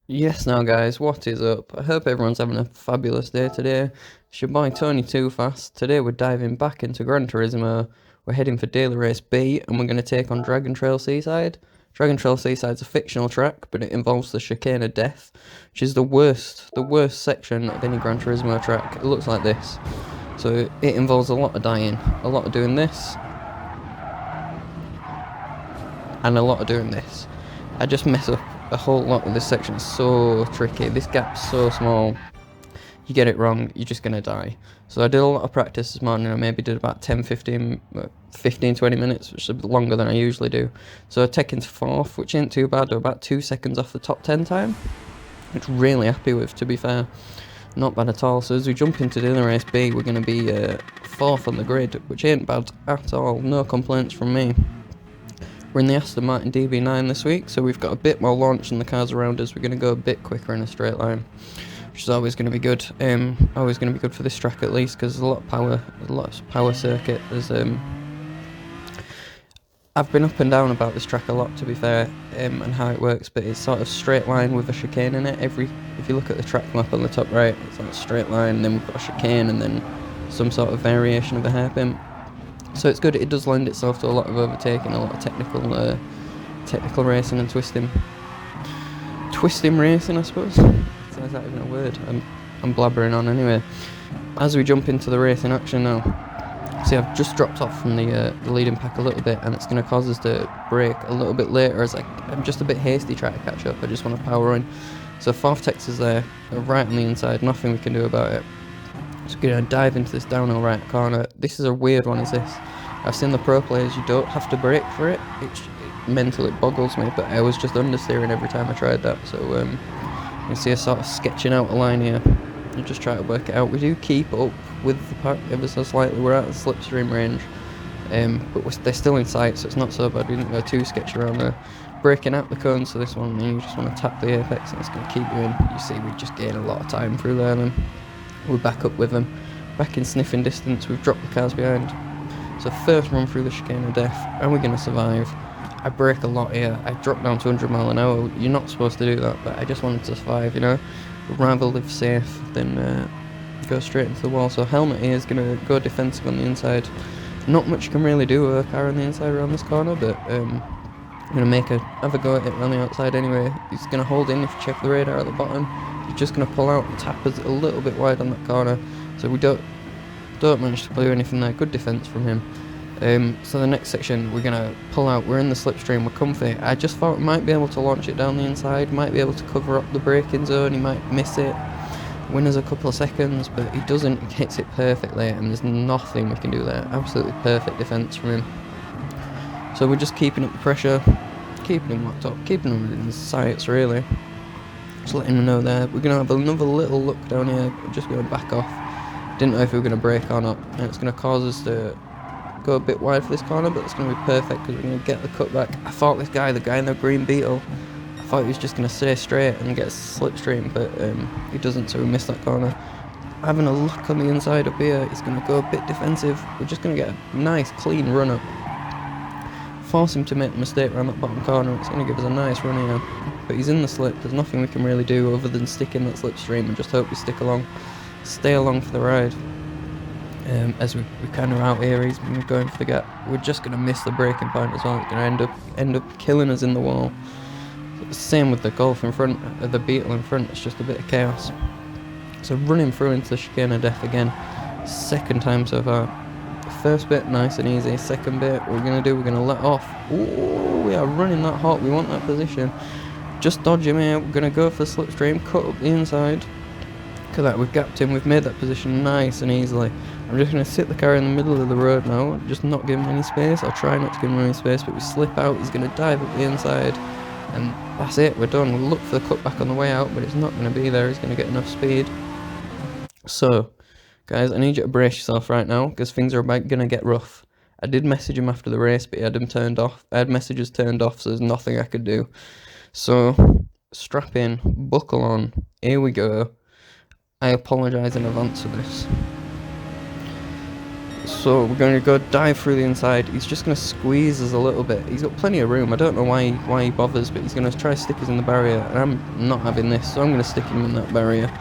Yes, now guys, what is up? I hope everyone's having a fabulous day today. It's your boy Tony Too Fast. Today we're diving back into Gran Turismo. We're heading for Daily Race B and we're going to take on Dragon Trail Seaside. Dragon Trail Seaside's a fictional track, but it involves the Chicane of Death, which is the worst section of any Gran Turismo track. It looks like this. So it involves a lot of dying, a lot of doing this, and a lot of doing this. I just mess up a whole lot with this section. It's so tricky. This gap's so small. You get it wrong, you're just going to die. So I did a lot of practice this morning. I maybe did about 10, 15, 20 minutes, which is a bit longer than I usually do. So I take into fourth, which ain't too bad. I'm about 2 seconds off the top 10 time, which I'm really happy with, to be fair. Not bad at all. So as we jump into the race B, we're going to be fourth on the grid, which ain't bad at all. No complaints from me. We're in the Aston Martin DB9 this week, so we've got a bit more launch than the cars around us. We're going to go a bit quicker in a straight line, which is always going to be good. Always going to be good for this track at least, because there's a lot of power circuit. I've been up and down about this track a lot, to be fair, and how it works, but it's sort of straight line with a chicane in it. If you look at the track map on the top right, it's like a straight line, and then we've got a chicane, and then some sort of variation of a hairpin. So it's good. It does lend itself to a lot of overtaking, a lot of technical racing and twisting racing, I suppose. Is that even a word? I'm blabbering on anyway. As we jump into the racing action now, see, I've just dropped off from the leading pack a little bit, and it's going to cause us to brake a little bit later, as I'm just a bit hasty trying to catch up. I just want to power in. So fourth Texas there, right on the inside, nothing we can do about it. So we're going to dive into this downhill right corner. This is a weird one, is this? I've seen the pro players, you don't have to brake for it. It mentally boggles me, but I was just understeering every time I tried that. So you can see us sort of sketching out a line here. You just try to work it out. We do keep up with the pack ever so slightly. We're out of the slipstream range, but they're still in sight, so it's not so bad. We didn't go too sketchy around there. Breaking out the cone, so this one, you just want to tap the apex and it's going to keep you in. You see, we just gain a lot of time through there, and we're back up with them. Back in sniffing distance, we've dropped the cars behind. So first run through the Chicane of Death, and we're going to survive. I brake a lot here. I dropped down to 100 mile an hour. You're not supposed to do that, but I just wanted to survive, you know. I'd rather live safe than go straight into the wall. So helmet here is going to go defensive on the inside. Not much you can really do with a car on the inside around this corner, but I'm going to have a go at it around the outside anyway. He's going to hold in if you check the radar at the bottom. He's just going to pull out and tap us a little bit wide on that corner, so we don't manage to do anything there. Good defence from him. So the next section we're going to pull out. We're in the slipstream, we're comfy. I just thought we might be able to launch it down the inside, might be able to cover up the braking zone. He might miss it, win us a couple of seconds, but he doesn't. He hits it perfectly, and there's nothing we can do there. Absolutely perfect defence from him. So we're just keeping up the pressure, keeping him locked up, keeping him in his sights really. Just letting him know there. We're going to have another little look down here. We're just going to back off. Didn't know if we were going to brake or not, and it's going to cause us to go a bit wide for this corner, but it's going to be perfect because we're going to get the cutback. I thought the guy in the green Beetle, I thought he was just going to stay straight and get a slipstream, but he doesn't, so we missed that corner. Having a look on the inside up here, he's going to go a bit defensive. We're just going to get a nice clean run up. Force him to make a mistake around that bottom corner. It's going to give us a nice run here, but he's in the slip. There's nothing we can really do other than stick in that slipstream and just hope we stick along, stay along for the ride. As we kind of out here, he's going for the gap. We're just going to miss the braking point as well. It's going to end up killing us in the wall. Same with the Golf in front, the Beetle in front. It's just a bit of chaos. So running through into the Chicane of Death again. Second time so far. First bit nice and easy. Second bit, what we're going to do, we're going to let off. Ooh, we are running that hot. We want that position. Just dodge him here. We're going to go for the slipstream, cut up the inside. Look at that, we've gapped him. We've made that position nice and easily. I'm just going to sit the car in the middle of the road now, just not give him any space. I'll try not to give him any space, but we slip out. He's going to dive up the inside, and that's it, we're done. We'll look for the cutback on the way out, but it's not going to be there. He's going to get enough speed. So, guys, I need you to brace yourself right now, because things are about going to get rough. I did message him after the race, but he had him turned off. I had messages turned off, so there's nothing I could do. So, strap in, buckle on, here we go. I apologise in advance for this. So we're going to go dive through the inside. He's just going to squeeze us a little bit. He's got plenty of room. I don't know why he bothers, but he's going to try to stick us in the barrier, and I'm not having this, so I'm going to stick him in that barrier.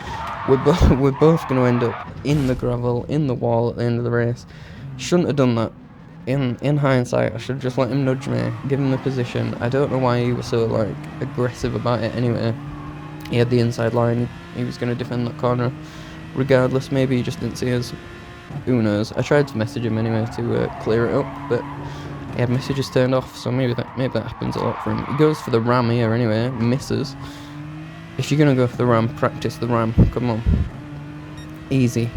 We're both going to end up in the gravel, in the wall at the end of the race. Shouldn't have done that. In hindsight, I should have just let him nudge me, give him the position. I don't know why he was so like aggressive about it anyway. He had the inside line. He was going to defend that corner. Regardless, maybe he just didn't see us. Who knows? I tried to message him anyway to clear it up, but he had messages turned off, so maybe that happens a lot for him. He goes for the ram here anyway, misses. If you're gonna go for the ram, practice the ram. Come on. Easy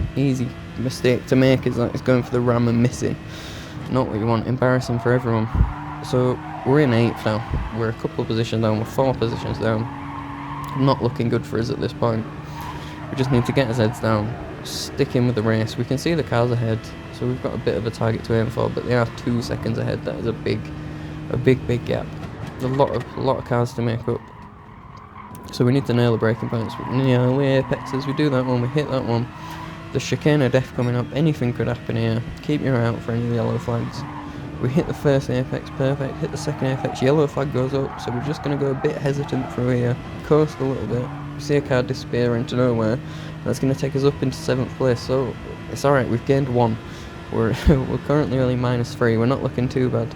mistake to make is that he's going for the ram and missing. Not what you want. Embarrassing for everyone. So we're in 8th now. We're a couple of positions down. We're 4 positions down. Not looking good for us at this point. We just need to get his heads down. Stick in with the race. We can see the cars ahead, so we've got a bit of a target to aim for, but they are 2 seconds ahead. That is a big gap. A lot of cars to make up. So we need to nail the braking points. Yeah, we apexes. We do that one. We hit that one. The Chicane of Death coming up. Anything could happen here. Keep your eye out for any yellow flags. We hit the first apex, perfect. Hit the second apex, yellow flag goes up. So we're just going to go a bit hesitant through here. Coast a little bit. We see a car disappear into nowhere. That's going to take us up into 7th place, so it's alright, we've gained 1. We're currently only -3, we're not looking too bad.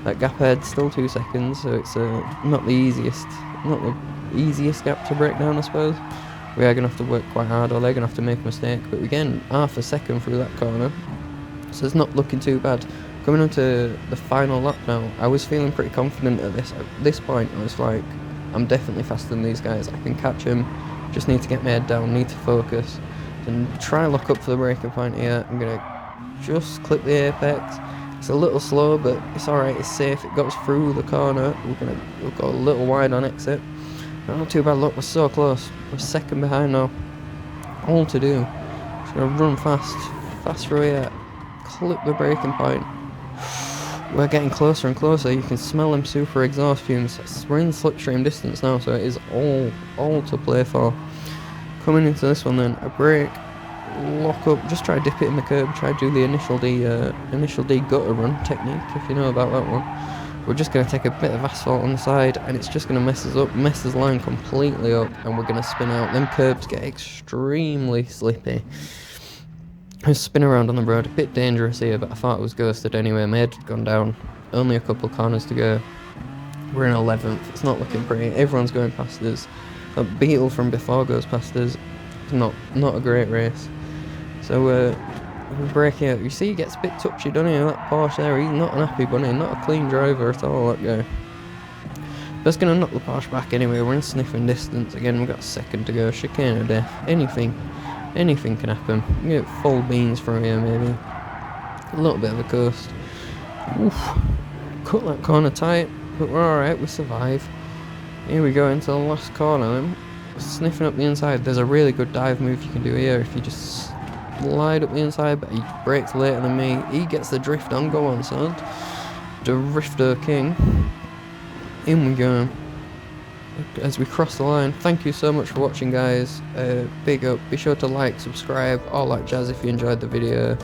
That gap ahead, still 2 seconds, so it's not the easiest gap to break down, I suppose. We are going to have to work quite hard, or they're going to have to make a mistake, but we're getting half a second through that corner, so it's not looking too bad. Coming on to the final lap now, I was feeling pretty confident at this point. I was like, I'm definitely faster than these guys, I can catch them. Just need to get my head down, need to focus, and try and lock up for the braking point here. I'm going to just clip the apex. It's a little slow, but it's alright, it's safe. It goes through the corner. We'll go a little wide on exit. Not too bad, look, we're so close. We're second behind now. All to do. Just going to run fast through here. Clip the braking point. We're getting closer and closer. You can smell them super exhaust fumes. We're in slipstream distance now, so it is all to play for. Coming into this one then, a brake, lock up, just try to dip it in the curb, try to do the initial D gutter run technique, if you know about that one. We're just going to take a bit of asphalt on the side, and it's just going to mess us up, mess this line completely up, and we're going to spin out. Them curbs get extremely slippy. I spin around on the road, a bit dangerous here, but I thought it was ghosted anyway. My head had gone down, only a couple corners to go. We're in 11th, it's not looking pretty, everyone's going past us. That Beetle from before goes past us. It's not a great race. So we break out. You see he gets a bit touchy, doesn't he? That Porsche there, he's not an happy bunny, not a clean driver at all, that guy. That's going to knock the Porsche back anyway. We're in sniffing distance again. We've got a second to go. Chicane of Death, anything can happen. We get full beans from here maybe. A little bit of a coast. Oof. Cut that corner tight, but we're alright, we survive. Here we go into the last corner then. Sniffing up the inside. There's a really good dive move you can do here if you just slide up the inside, but he brakes later than me. He gets the drift on. Go on, son. Drifter King. In we go. As we cross the line. Thank you so much for watching, guys. Big up. Be sure to like, subscribe, all that jazz if you enjoyed the video.